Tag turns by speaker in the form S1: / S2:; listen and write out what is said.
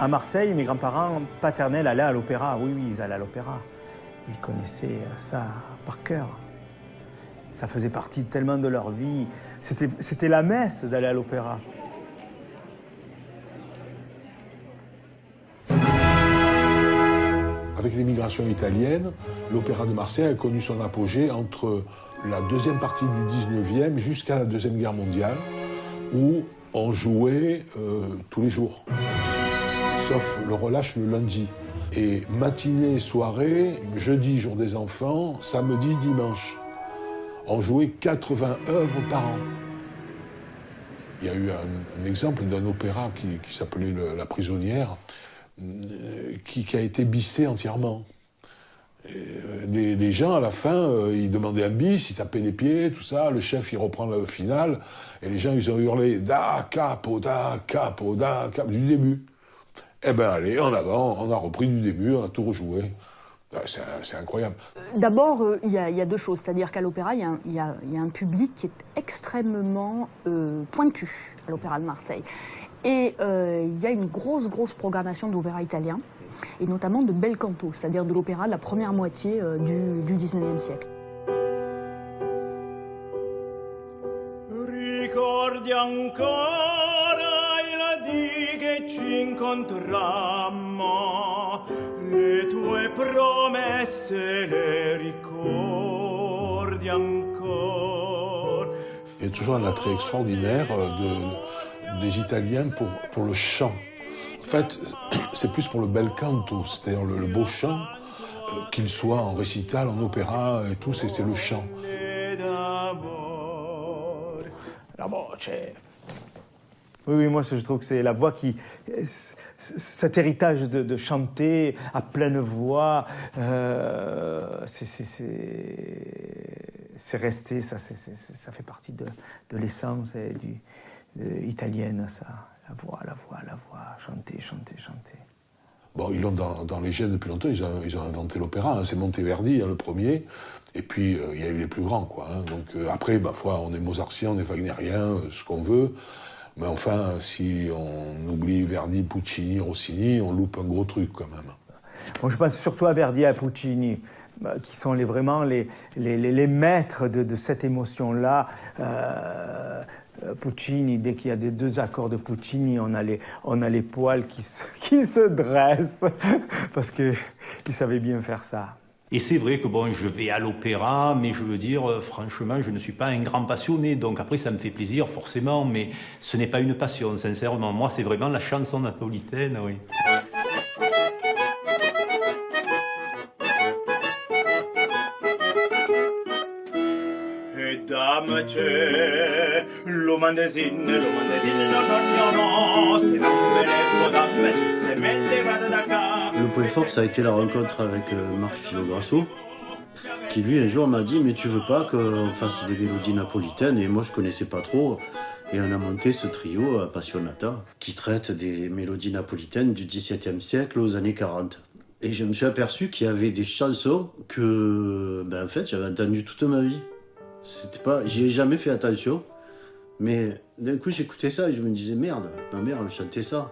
S1: À Marseille, mes grands-parents paternels allaient à l'opéra. Oui, oui, ils allaient à l'opéra. Ils connaissaient ça par cœur. Ça faisait partie tellement de leur vie. C'était la messe d'aller à l'opéra.
S2: Avec l'émigration italienne, l'opéra de Marseille a connu son apogée entre la deuxième partie du 19e jusqu'à la Deuxième Guerre mondiale, où on jouait tous les jours, sauf le relâche le lundi. Et matinée, soirée, jeudi, jour des enfants, samedi, dimanche. On jouait 80 œuvres par an. Il y a eu un exemple d'un opéra qui s'appelait La Prisonnière, qui a été bissé entièrement. Les gens, à la fin, ils demandaient un bis, ils tapaient les pieds, tout ça. Le chef, il reprend le final. Et les gens, ils ont hurlé « Da capo, da capo, da capo » du début. Eh ben allez, en avant, on a repris du début, on a tout rejoué. C'est incroyable.
S3: D'abord, il y a deux choses. C'est-à-dire qu'à l'opéra, il y a un public qui est extrêmement pointu à l'Opéra de Marseille. Et il y a une grosse programmation d'opéra italien, et notamment de bel canto, c'est-à-dire de l'opéra de la première moitié du 19e siècle.
S1: Ricordi ancora il dì che ci incontrammo, le tue promesse le ricordi ancora.
S2: Il y a toujours un attrait extraordinaire des Italiens pour le chant. En fait, c'est plus pour le bel canto, c'est-à-dire le beau chant, qu'il soit en récital, en opéra et tout, c'est le chant.
S1: Oui, moi je trouve que c'est la voix qui... Cet héritage de chanter à pleine voix, c'est resté, ça fait partie de l'essence italienne, ça. La voix, chanter.
S2: Bon, ils l'ont dans les gènes depuis longtemps, ils ont inventé l'opéra, hein. C'est Monteverdi, le premier, et puis il y a eu les plus grands, quoi. Hein. Donc après, ma foi, on est mozartien, on est wagnérien, ce qu'on veut, mais enfin, si on oublie Verdi, Puccini, Rossini, on loupe un gros truc, quand même.
S1: Bon, je pense surtout à Verdi et à Puccini, qui sont vraiment les maîtres de cette émotion-là. Puccini, dès qu'il y a des deux accords de Puccini, on a les poils qui se dressent, parce qu'ils savaient bien faire ça.
S4: Et c'est vrai que bon, je vais à l'opéra, mais je veux dire, franchement, je ne suis pas un grand passionné, donc après ça me fait plaisir forcément, mais ce n'est pas une passion, sincèrement. Moi, c'est vraiment la chanson napolitaine, oui.
S5: Le point fort, ça a été la rencontre avec Marc Filograsso, qui lui un jour m'a dit « Mais tu veux pas qu'on fasse des mélodies napolitaines ?» Et moi je connaissais pas trop. Et on a monté ce trio Appassionata, qui traite des mélodies napolitaines du XVIIe siècle aux années 40. Et je me suis aperçu qu'il y avait des chansons que, en fait, j'avais entendues toute ma vie. J'y ai jamais fait attention, mais d'un coup j'écoutais ça et je me disais merde, ma mère elle chantait ça.